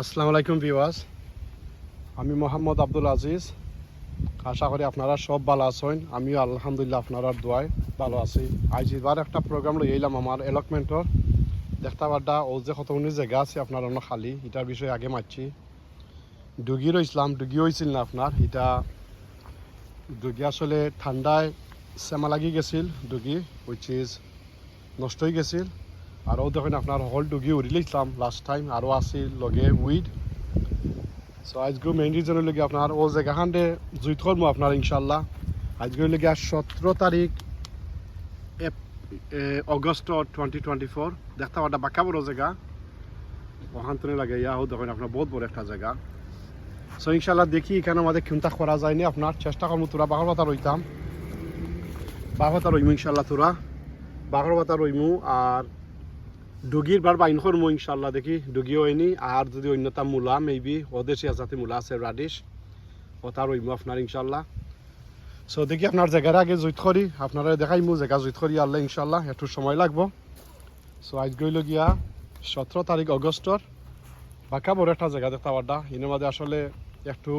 আসসালামু আলাইকুম ভিউয়ার্স, আমি মোহাম্মদ আব্দুল আজিজ। আশা করি আপনারা সব ভালো আছেন। আমিও আলহামদুলিল্লাহ আপনারা দোয়ায় ভালো আছি। আজ এবার একটা প্রোগ্রাম লই এলাম আমার এলকমেন্টর দেখতে পাড্ডা ও যে কতগুলি জায়গা আছে আপনার অন্য খালি এটার বিষয়ে আগে মারছি। ডুগি রইছিলাম, ডুগি হয়েছিল না আপনার এটা ডুগি আসলে ঠান্ডায় সেমা লাগি গেছিল, ডুগি উইচ ইজ নষ্ট হয়ে গেছিল। আরও দেখেন আপনার হল ডুগি উড়িলেছিলাম লাস্ট টাইম, আরও আসিল লগে উইড। সো আজকে মেইন রিজন হইলে আপনার ও জায়গাখানে জুই করবো আপনার ইনশাল্লাহ। আজকে হইলে 17 তারিখ অগস্ট 2024 দেখতে পাটা বাঁকা বড় জায়গা ওখান থেকে লাগে ইয়া হোক দেখেন আপনার বহুত বড় একটা জায়গা। সো ইনশাল্লাহ দেখি এখানে আমাদের চিন্তা করা যায়নি, আপনার চেষ্টা করবো তোরা বাঘর পাতা রইতাম, বাঘর পাতা রইমু ইনশাল্লাহ, তোরা বাঘর পাতা রইমু আর ডুগির বার বাইন করমু ইনশাল্লাহ। দেখি ডুগিও হয়নি আর যদি অন্যতা মূলা মেবি ওদেশি জাতি মূলা আছে রাডিশ ওটা রইমু আপনার ইনশাল্লাহ। সো দেখি আপনার জায়গার আগে জুইত করি আপনারা দেখাইমু জায়গা জুইত করি আল্লাহ ইনশাল্লাহ, একটু সময় লাগবো। সো আজ গইল গিয়া 17 তারিখ অগস্টর বাঁকা বড় একটা জায়গা দেখতে পাড্ডা। এর মধ্যে আসলে একটু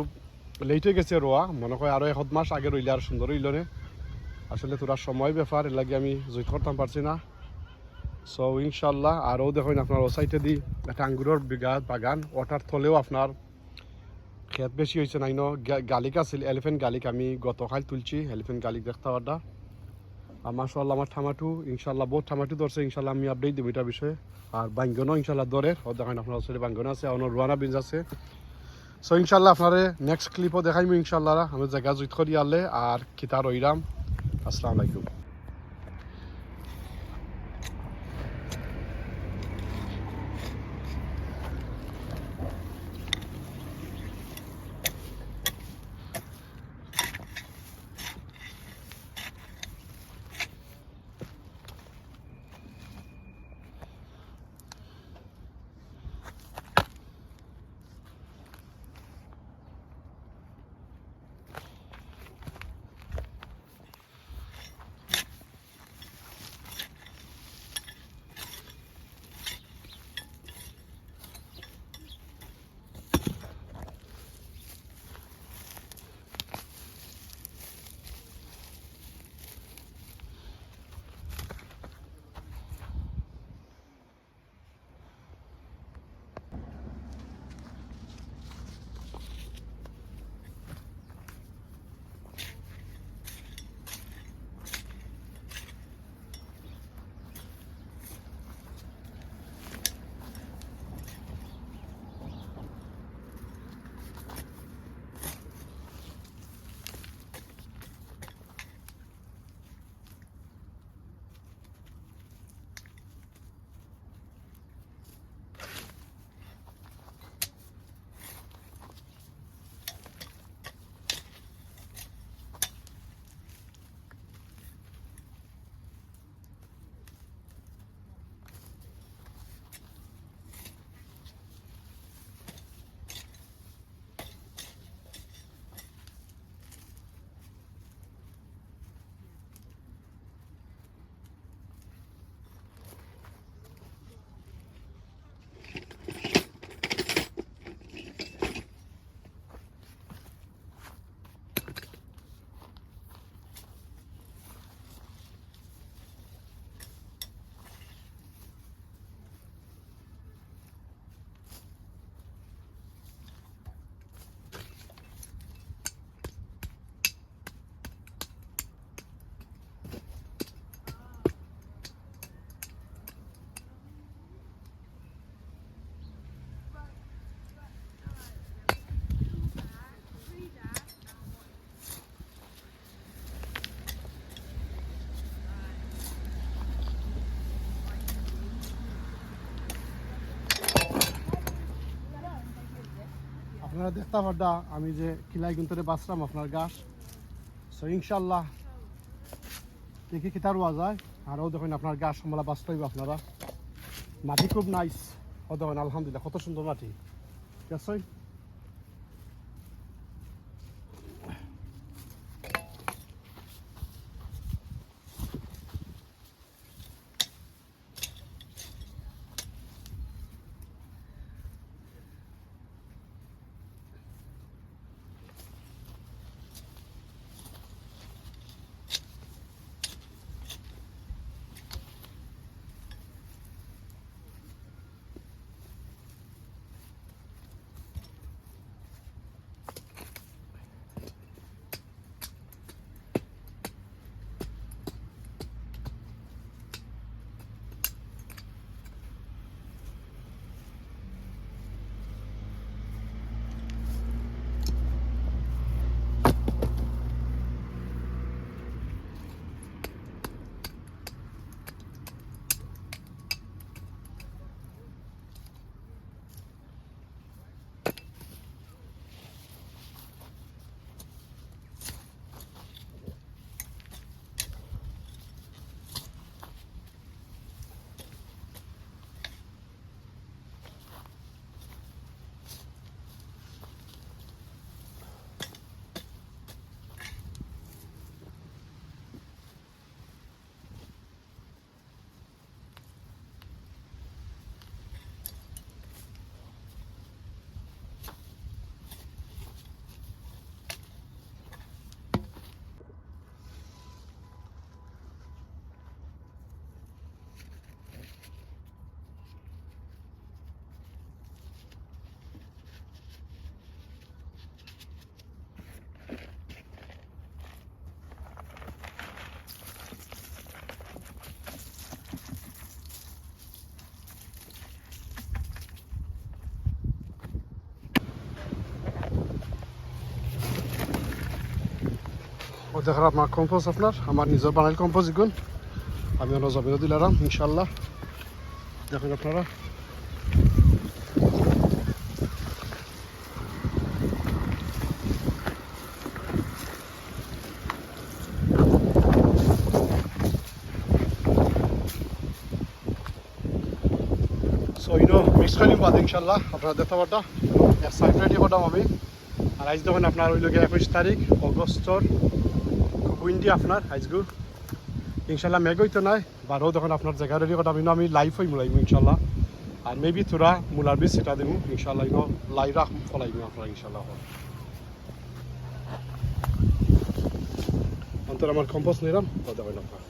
লেট হয়ে গেছে রোয়া, মনে হয় আরও 1 মাস আগে রইলে আর সুন্দর হইল নে। আসলে তোরা সময় ব্যাপার এর লাগে আমি জুইত করতাম পারছি না। সো ইনশাল্লাহ আরও দেখুন আপনার ও সাইডে দি একটা আঙ্গুরের বাগান ওটার থলেও আপনার ক্ষেত বেশি হয়েছে নাই গালিক আছিল, এলিফেন্ট গালিক আমি গতকাল তুলছি এলিফেন্ট গালিক দেখতে পাড্ডা। আর মাশাআল্লাহ আমার টমাটো ইনশাল্লাহ বহুত টমাটো ধরছে ইনশাল্লাহ, আমি আপডেট দেবো এটার বিষয়ে। আর বাঙ্গনও ইনশাল্লাহ ধরে ও দেখেন আপনার সাইডে বাঙ্গন আছে, অন্য রুয়ানা বিনস আছে। সো ইনশাল্লাহ আপনারে নেক্সট ক্লিপও দেখাইমু ইনশাল্লাহ। আমি জায়গা জুইত করি আনলে আর কিতা রইলাম। আসসালামু আলাইকুম। আপনারা দেখতে পাড্ডা আমি যে কিলাই গুন্তরে বাঁচলাম আপনার গাছ। সো ইনশাল্লাহ দেখি কিতা রোয়া যায়। আরও দেখুন আপনার গাছ সম্বলা বাঁচতে হইব আপনারা। মাটি খুব নাইস, ও দেখুন আলহামদুলিল্লাহ কত সুন্দর মাটি, ঠিক আছে। দেখেন আপনার কম্পোজ আপনার আমার নিজের বানাইল কম্পোজ এগুন আমি অন্য জমিও দিলাম ইনশাল্লাহ দেখেন আপনারা সো মিক্স করে বাদ ইনশাল্লাহ আপনারা দেখতে পারটা সাইড রেডি করতাম আমি আর আজ দেখুন আপনার ওই লোকে 21 তারিখ অগস্টর খুব উইন্ডি আপনার আজগু ইনশাল্লাহ মেঘ হইতো নাই বারো দেখুন আপনার জায়গা রেডি করতাম আমি লাইভ হই মুলাইমু ইনশাল্লাহ আর মেবি তোরা মুলার বীজ সেটা দিব ইনশাল্লাহ লাইরা ফলাইমু আপনার ইনশাল্লাহ অন্তর আমার কম্পোস্ট নিলাম দেখুন আপনার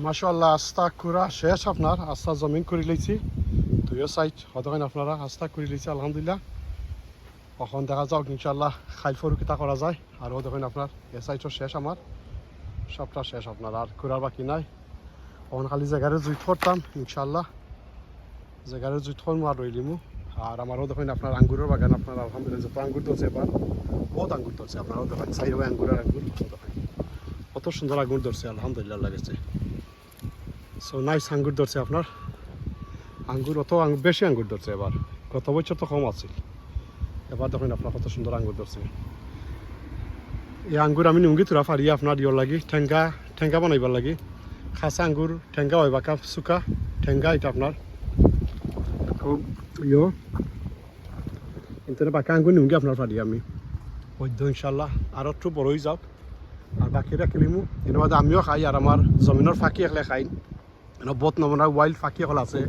মাশাআল্লাহ আস্তা কুরা শেষ আপনার আস্তা জমিন করে লইছি দুইও সাইড হতখান আপনারা আস্তা করে লইছি আলহামদুলিল্লাহ এখন দেখা যাক ইনশাল্লাহ খাইল ফরুকিতা করা যায় আর দেখুন আপনার এ সাইডও শেষ আমার সবটা শেষ আপনার আর কুরার বাকি নাই এখন খালি জায়গারে জুইত করতাম ইনশাল্লাহ জায়গারে জুইত করমু আর রইলিমু আর আমারও দেখেন আপনার আঙ্গুরের বাগান, আপনার আলহামদুলিল্লাহ যত আঙ্গুর ধরছে এবার বহুত আঙ্গুর ধরছে, আপনারাও দেখেন সাইড হবে আঙ্গুরের আঙ্গুর দেখেন কত সুন্দর আঙ্গুর ধরছে, আলহামদুলিল্লাহ লাগেছে। সো নাইস আঙ্গুর ধরছে আপনার, আঙ্গুর অত বেশি আঙ্গুর ধরছে এবার, গত বছর তো কম আছিল, এবার দেখেন আপনার কত সুন্দর আঙ্গুর ধরছে। এই আঙ্গুর আমি নুঙ্গি তুরা ফারি আপনার ইয়র লাগি ঠেঙ্গা ঠেঙ্গা বানাইবার লাগি, খাসা আঙ্গুর ঠেঙ্গা হয় বাঁকা চুকা ঠেঙ্গা, এটা আপনার খুব ইয় কিন্তু বাঁকা আঙ্গুর নুঙ্গি আপনার ফারি আমি বৈধ ইনশাল্লাহ আর একটু বড় হয়ে যাওক আর বাকি রাখিলিমু এর মধ্যে আমিও খাই আর আমার জমিনের ফাঁকি একলে খাই, বহুত নমুনার ওয়াইল্ড ফাঁকি এখন আছে,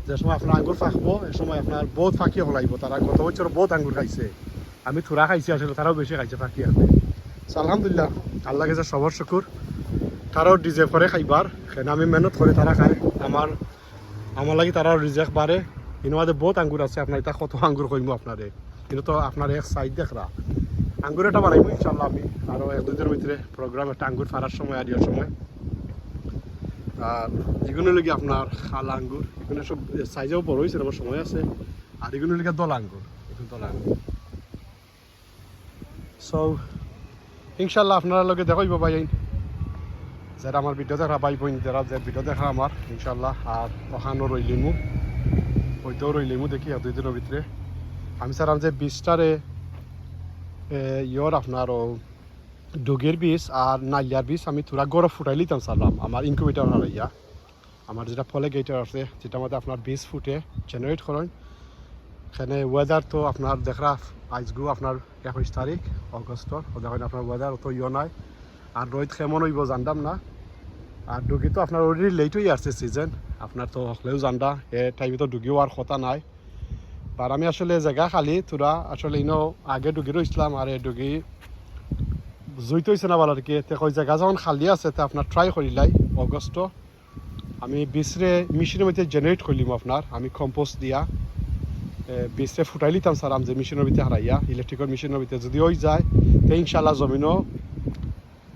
যে সময় আপনার আঙ্গুর ফাঁকবো এ সময় আপনার বহুত ফাঁকি এখন লাগবো, তারা গত বছর বহুত আঙ্গুর খাইছে, আমি থোড়া খাইছি আসলে তারাও বেশি খাইছে ফাঁকি এখন। আলহামদুলিল্লাহ আল্লাহ গেছে সবর শুকুর, তারাও ডিজার্ভ করে খাইবার, সেখানে আমি মেহনত করে তারা খাই, আমার লাগি তারা রিজেক্ট বাড়ে। এর মধ্যে বহুত আঙ্গুর আছে, আপনার এটা কত আঙ্গুর কইমু আপনারে, কিন্তু তো আপনার এক সাইড দেখরা আঙ্গুর এটা বানাইবো ইনশাল্লাহ আমি আরও 1-2 দিনের ভিতরে প্রোগ্রাম একটা আঙ্গুর ফারার সময় আর ইয়ের সময়। আর এগুলো লেগে আপনার খাল আঙ্গুর এগুলো সব সাইজেও বড় হয়েছে, আমার সময় আছে, আর এগুলো লেগে দল আঙ্গুর, এগুলো দল আঙ্গুর। সো ইনশাল্লাহ আপনারা লগে দেখাইব ভাই যারা আমার ভিডিও দেখা পাইব, যারা যে ভিডিও দেখা আমার ইনশাল্লাহ, আর ওখানও রইলিমু ওইটাও রইলিমু দেখি 2 দিনের ভিতরে। আমি চাইলাম যে বীজটারে ইয়র আপনার ডুগের বীজ আর নাইয়ার বীজ আমি তোরা গরম ফুটাই লিতাম চাইলাম আমার ইনকিউবেটার হারাইয়া, আমার যেটা ফলে গেটার আছে যেটা মধ্যে আপনার বীজ ফুটে জেনারেট করেন, এখানে ওয়েদার তো আপনার দেখরা আজগু আপনার 21 তারিখ অগস্টর, দেখেন আপনার ওয়েদার অত ইয়ে নাই, আর রোদ কেমন হইব জানতাম না, আর ডুগি তো আপনার অলরেডি লেট হয়ে আসছে সিজন, আপনার তো হলেও জানডা এ টাইমে তো ডুগিও আর কথা নাই। আর আমি আসলে জায়গা খালি তোরা আসলে ইনো আগে ডুগি রইছিলাম, আর এই ডুগি জুইতে হয়েছে না বলার আর কি, ওই জায়গা যখন খালি আছে তা আপনার ট্রাই করিলাই অগস্ট আমি বীজরে মেশিনের মধ্যে জেনারেট করলিম, আপনার আমি কম্পোস্ট দিয়া বীজরে ফুটাই লিতাম সারাম যে মেশিনের ভিতরে হারাইয়া ইলেকট্রিক্যাল মেশিনের ভিতরে যদি ওই যায় তো ইনশাল্লাহ জমিনও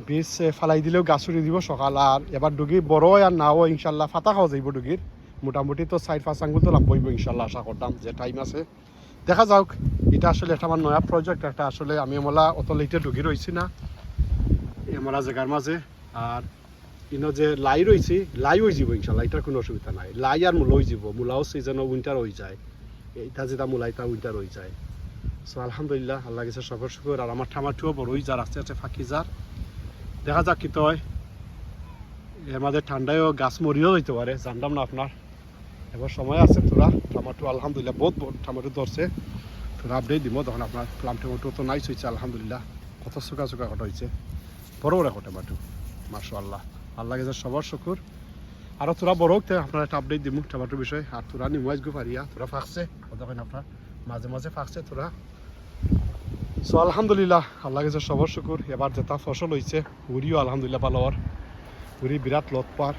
বীজ ফালাই দিলেও গাছ উড়িয়ে দিব সকাল। আর এবার ডুগি বড় হয় আর নাও ইনশাল্লাহ ফাতা খাওয়া যাইব ডুগির, মোটামুটি তো 4-5 আঙ্গুল তো লাভবইব ইনশাল্লাহ, আশা করতাম যে টাইম আছে দেখা যাওক। এটা আসলে একটা আমার নয়া প্রজেক্ট একটা, আসলে আমি আমলা অত লেটে ডুগি রয়েছি না আমরা জায়গার মাঝে, আর ইনো যে লাই রয়েছি লাই হয়ে যাব ইনশাল্লাহ, এটার কোনো অসুবিধা নাই, লাই আর মূলা হয়ে যাব, মূলাও সিজনও উইন্টার হয়ে যায়, এটা যেটা মূলা এটা উইন্টার হয়ে যায়। সো আলহামদুলিল্লাহ আল্লাহ গেছে সবর শুকুর, আর আমার ঠামাঠুও বড় হয়ে যার আস্তে আস্তে ফাঁকি যার, দেখা যাক কি তো হয়, আমাদের ঠান্ডায়ও গাছ মরিয়েও হইতে পারে জানতাম না আপনার, এবার সময় আছে তোরা টমাটো আলহামদুলিল্লাহ বহুত টমাটো ধরছে, তোরা আপডেট দিব তখন আপনার প্লাম টমেটো তো নাইস হয়েছে আলহামদুলিল্লাহ, কত চুকা চুকা কটা হয়েছে, বড় বড় এখন টমাটো মাশাআল্লাহ আল্লাহ গেছে সবার শুকুর। আরও তোরা বড় হোক আপনার একটা আপডেট দিব টমাটোর বিষয়ে, আর তোরা নিমুয়াজ গো পারিয়া তোরা ফাঁকছে তখন আপনার মাঝে মাঝে ফাঁকছে তোরা। সো আলহামদুলিল্লাহ আল্লাহ গেছে সবার শুকুর, এবার যেটা ফসল হয়েছে উড়িও আলহামদুলিল্লাহ ভালো, আর উড়ি বিরাট লত পার,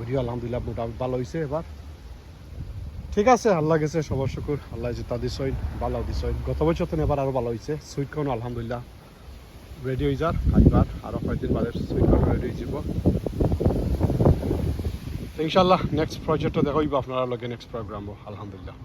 উড়িও আলহামদুলিল্লাহ মোটামুটি ভালো হয়েছে এবার, ঠিক আছে আল্লাহ গেছে সবার শুকুর, আল্লাহ যেটা দিছইন ভালো দিছইন, গত বছর তো এবার আরও ভালো হয়েছে, সুইট কর্ন আলহামদুলিল্লাহ রেডি হয়ে যার খাইবার, আরও কয়েকদিন বাদে সুইট কর্ন রেডি হয়ে যাব ইনশাল্লাহ। নেক্সট প্রজেক্টও দেখাইব আপনারা লগে, নেক্সট প্রোগ্রামও আলহামদুলিল্লাহ।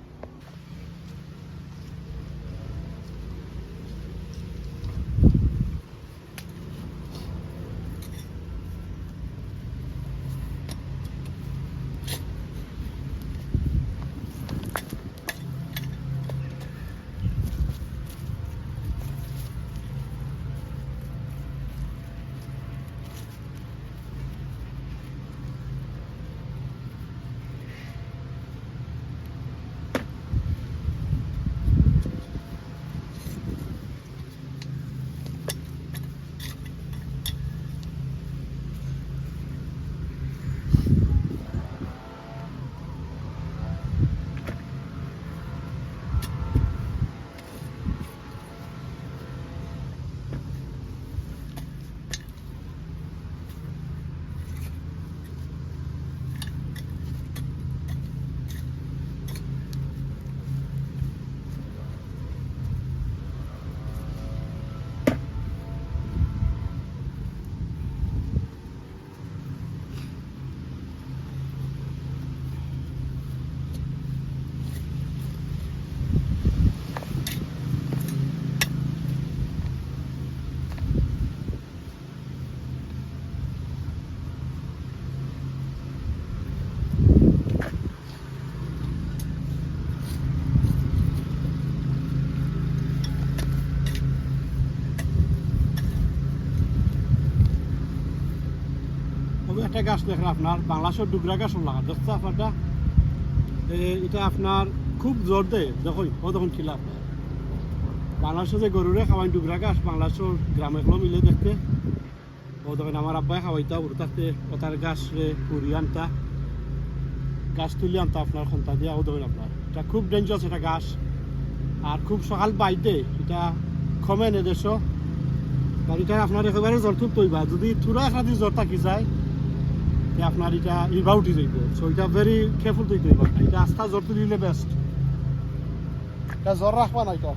একটা গাছ দেখেন আপনার বাংলাদেশের ডুগরা গাছ লাগা দেখতে আপনারটা এটা আপনার খুব জোর দেয় দেখুন ও তখন খিলা আপনার বাংলাদেশে যে গরুরে খাওয়াই ডুগরা গাছ বাংলাদেশের গ্রামেগুলো মিলে দেখতে ও তখন আমার আব্বাই খাওয়াইতা উড়ে থাকতে ওটার গাছ রে পুরি আনতা গাছ তুলি আনতা আপনার খন্তা দিয়া ও তখন আপনার এটা খুব ডেঞ্জারাস এটা গাছ আর খুব সকাল বাইতে এটা কমে নে দেশ আর এটা আপনার একেবারে জ্বর খুব তৈবা যদি থোড়া খাদি জ্বর থাকি যায় আপনার এটা ইবা উঠি যাইব সো এটা ভেরি কেয়ারফুল তৈরি করবা এটা আস্থা জ্বর তুলিলে বেস্ট এটা জ্বর রাখবা না এটা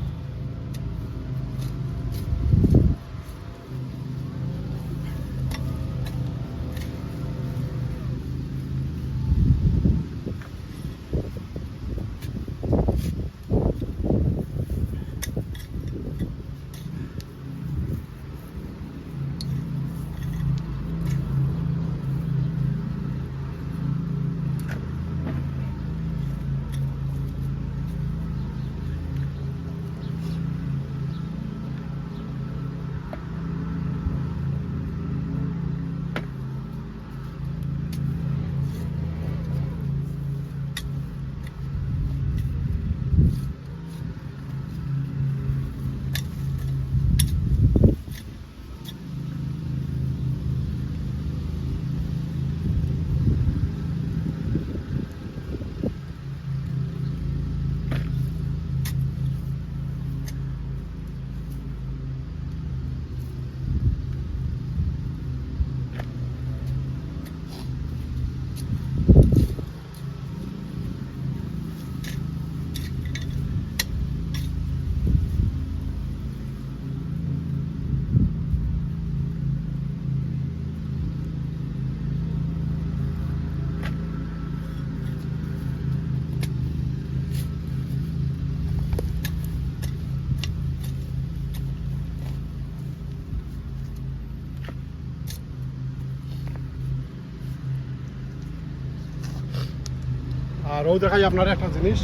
আর ও দেখাই আপনার একটা জিনিস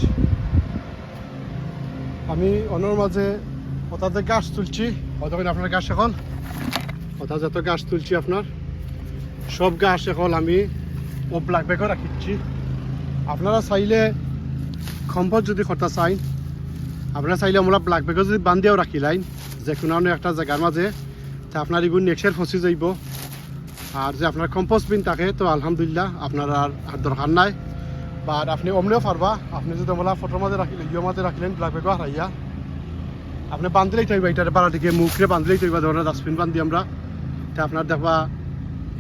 আমি অন্যর মাঝে ওটাতে গাছ তুলছি অতক্ষণ আপনার গাছ এখন ওটা যত গাছ তুলছি আপনার সব গাছ এখন আমি ও ব্ল্যাক ব্যাগও রাখিচ্ছি আপনারা চাইলে সম্পদ যদি করতে চাই আপনারা চাইলে আমরা ব্ল্যাক ব্যাগও যদি বান্ধিয়াও রাখি লাইন যে কোনো একটা জায়গার মাঝে তা আপনার এগুলো নেক্সট ফসি যাইব আর যে আপনার কম্পোস্ট বিন থাকে তো আলহামদুলিল্লাহ আপনার আর দরকার নাই বা আপনি অমলেও পারবা আপনি যদি আমরা ফটোর মাঝে রাখিলে ইয়ের মাঝে রাখলেন ব্ল্যাক ব্যাগও হারাইয়া আপনি বান্ধলেই থাকবা এটার বাড়া দিকে মুখরে বান্ধলেই থাকবা ধরনের ডাস্টবিন বান্ধি আমরা তা আপনার দেখবা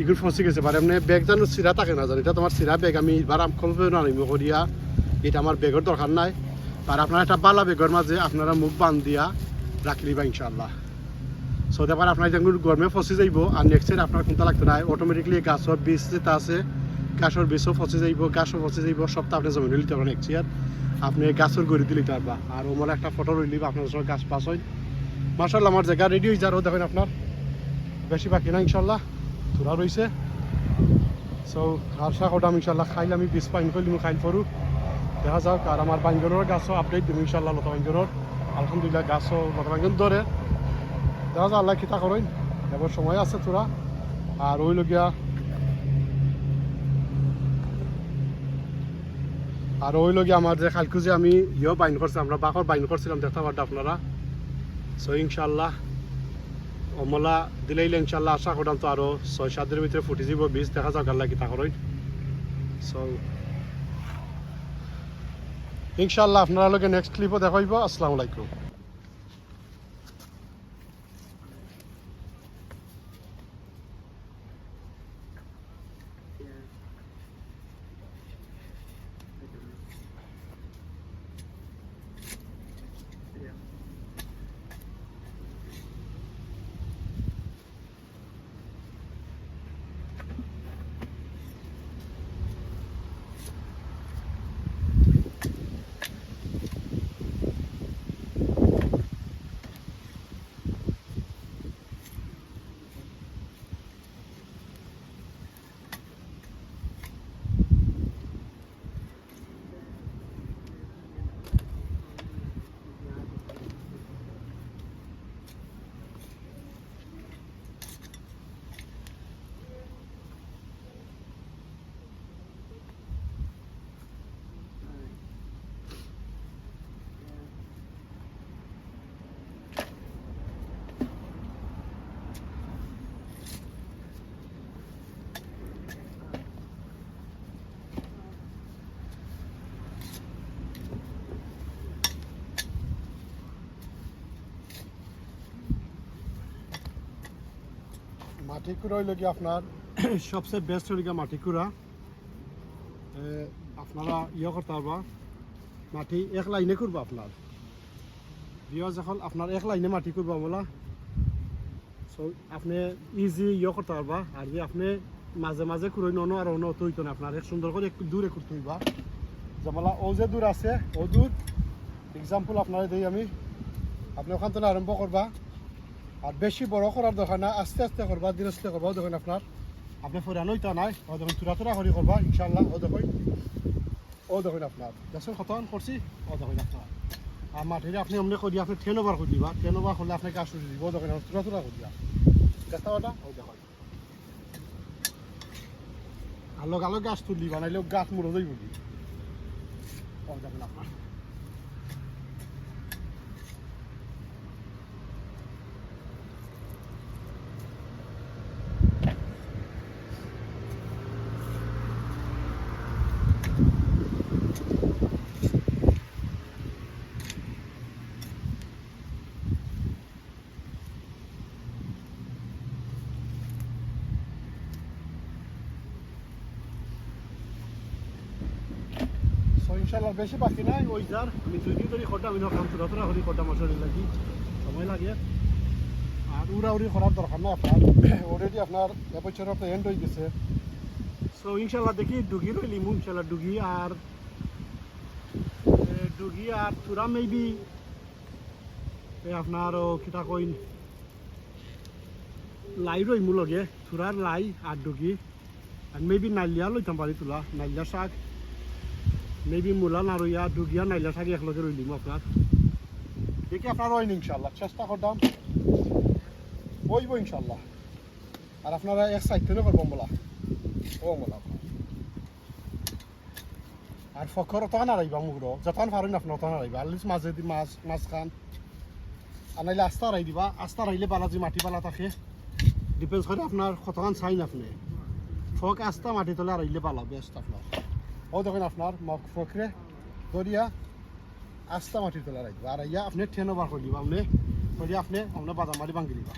এগুলো ফসি গেছে পারে আপনি ব্যাগ জানো চিরা থাকে না জানি এটা তোমার চিরা ব্যাগ আমি এবার কমবে না আনিব করিয়া এটা আমার ব্যাগের দরকার নাই আর আপনার একটা বালা ব্যাগের মাঝে আপনারা মুখ বান্ধিয়া রাখলিবা ইনশাআল্লাহ সো দেখবার আপনার যেগুলো গরমে ফসি যাইব আর নেক্সট সাইড আপনার কোনটা লাগতো না অটোমেটিকলি গাছর বীজ যেটা আছে গাছর বীজও ফসি যাইব গাছও ফসি যাইব সবটা আপনি জমি নিতে পারেন নেক্সট ইয়ার আপনি গাছর গড়ি দিলে পারবা আর ওমর একটা ফটো রইলিবা আপনার সঙ্গে গাছ পাস হয় মাশাআল্লাহ আমার জায়গা রেডি হয়ে যারও দেখেন আপনার বেশি বাকি না ইনশাল্লাহ তোরা রয়েছে সো আশা করলাম ইনশাল্লাহ খাইলে আমি বীজ পাইন করলি খাইল পড়ু দেখা যাক আর আমার বাঙ্গনের গাছও আপডেট দিব ইনশাল্লাহ লতা বাঙ্গনের আলহামদুলিল্লাহ গাছও লতা বাঙ্গন ধরে দেখা যায় আল্লাহ কিতা করেন এবার সময় আছে তোরা আর ওই লগিয়া আমার যে খালকু যে আমি ইয়েও বাইন করছি আমরা বাঘর বাইন করছিলাম দেখতে পারতো আপনারা সো ইনশাল্লাহ অমলা দিলাইলে ইনশাল্লাহ আশা করতাম তো আরো 6-7 দিনের ভিতরে ফুটি যাব বীজ দেখা যাক আল্লাহ কিতা করেন সো ইনশাল্লাহ আপনারা লগে নেক্সট ক্লিপও দেখাইব আসসালামু আলাইকুম মাটি কুড়া হইল কি আপনার সবচেয়ে বেস্ট হইল গিয়া মাটি কুড়া আপনারা ইয়ে করতে পারবা মাটি এক লাইনে করবো আপনার বিয়াজ এখন আপনার এক লাইনে মাটি করবো বলা সো আপনি ইজি ইয়ে করতে পারবা আর যে আপনি মাঝে মাঝে কুড়াই ননো আর অন্য তো হইতো না আপনার এক সুন্দর করে একটু দূরে করতে হইবা যেমলা ও যে দূর আছে ও দূর এক্সাম্পল আপনারা দিই আমি আপনি ওখান থেকে আরম্ভ করবা আর বেশি বড় করার দরকার না আস্তে আস্তে করবা ধীরে আস্তে করবা ও দেখেন আপনার আপনি ফুরানোই তা নাই ও দেখুন তুরা করি করবা ইনশাল্লাহ ও দেখুন আপনার দেখুন কতক্ষণ করছি ও দেখুন আপনার আর মাটিরে আপনি অমনি করি আপনি 10 ওভার করে দিবা 10 ওভার করলে আপনি গাছ উঠে দিব ও দেখুন তুরা করে দিবা দেখতে পাটা ও দেখুন আলোক আলোক গাছ তুললি বানাইলেও গাছ মুড়ো যাই বলি ও দেখুন আপনার ইনশাল্লাহ বেশি বাকি নাই ওই যার আমি 2 দিন ধরে খড়টা আমি কাম তুরা করি খড়টা মশারি লাগি সময় লাগে আর উড়াউড়ি করার দরকার না আপনার অলরেডি আপনার এবছর আপনার এন্ড হয়ে গেছে সো ইনশাল্লাহ দেখি ডুগি রইলিম ইনশাল্লাহ ডুগি আর তুরা মেবি আপনার কিতা কইন লাই রইমু লগে তুরার লাই আর ডুগি আর মেবি নাইলিয়া লইতাম পারি তুলা নাইলিয়া শাক মেবি মূলা নারইয়া ডুগিয়া নাইলা শাক একলগে রইলিম আপনার দেখি আপনার ওইন ইনশাল্লাহ চেষ্টা করতাম ওইব ইনশাল্লাহ আর আপনারা এক সাইড থেকে করবেন বলা ও বলা আর ফখর তখন আড়াইবা মুগর যতক্ষণ পারেন আপনার তখন আড়াইবা আলিস মাঝে দি মাছ খান আর নাইলে আস্তা আড়াই দিবা আস্তা আড়াইলে বালাজি মাটি বালা থাকে ডিপেন্স করে আপনার কতক্ষণ চাইন আপনি ফক আস্তা মাটি তলে আড়াইলে বালা বেস্ট আপনার ও দেখেন আপনার ফকরে ধরিয়া আস্তা মাটির তলে আড়াই দিবা আর ইয়া আপনি 10 ওভার করে দিবা আপনি আপনার বাদাম মাটি ভাঙি দিবা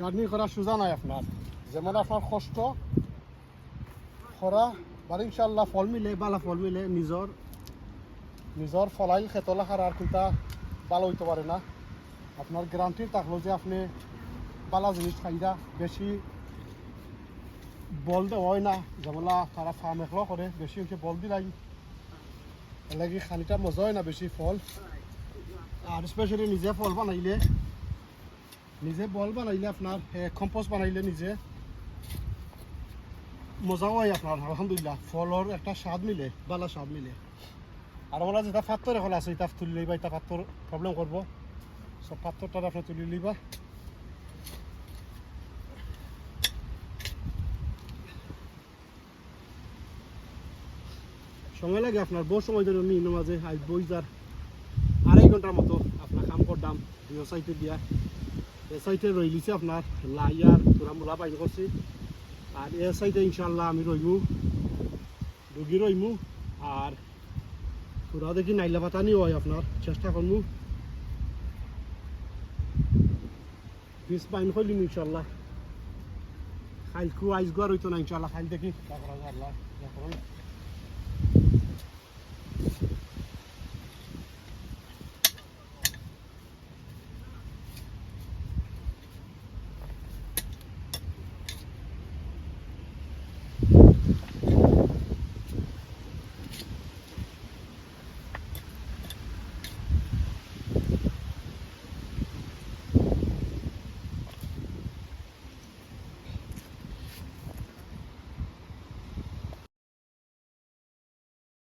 গার্ডেনিং করা সোজা নাই আপনার যেমন আপনার কষ্ট করা আর ইনশাল্লাহ ফল মিলে বালা ফল মিলে নিজর ফলাইল খেতলা খারার কিন্তু ভালো হইতে পারে না আপনার গ্যারান্টি থাকলো যে আপনি বালা জিনিস খাইরা বেশি বল দেওয়া হয় না যেমন তারা ফার্ম এখলো করে বেশি হচ্ছে বল দিলাই এলাকি খানিটা মজা হয় না বেশি ফল আর স্পেশালি নিজে ফল বানাইলে নিজে বল বানাইলে আপনার কম্পোস্ট বানাইলে নিজে মজাও হয় আপনার আলহামদুলিল্লাহ ফলর একটা স্বাদ মিলে বালা স্বাদ মিলে আর আমরা যেটা পাত্তর এখন আছে এটা তুলি লইবা এটা পাত্তর প্রবলেম করবো সব পাত্তরটা আপনি তুলি লইবা সময় লাগে আপনার বহু সময় ধরে নি মাঝে আজ বইজার 2.5 ঘন্টার মতো আপনার কাম করলাম দুই সাইডে দিয়া এ সাইডে রইলিছে আপনার লাইয়ার তোরা মূলা বাইন করছি আর এ সাইডে ইনশাল্লাহ আমি রইমু ডুগি রইমু আর তোরা দেখি নাইলা পাতানি হয় আপনার চেষ্টা করমু পিস বাইন করলিম ইনশাল্লাহ খাইলকু আইস গুয়ার হইতো না ইনশাল্লাহ খাইল দেখি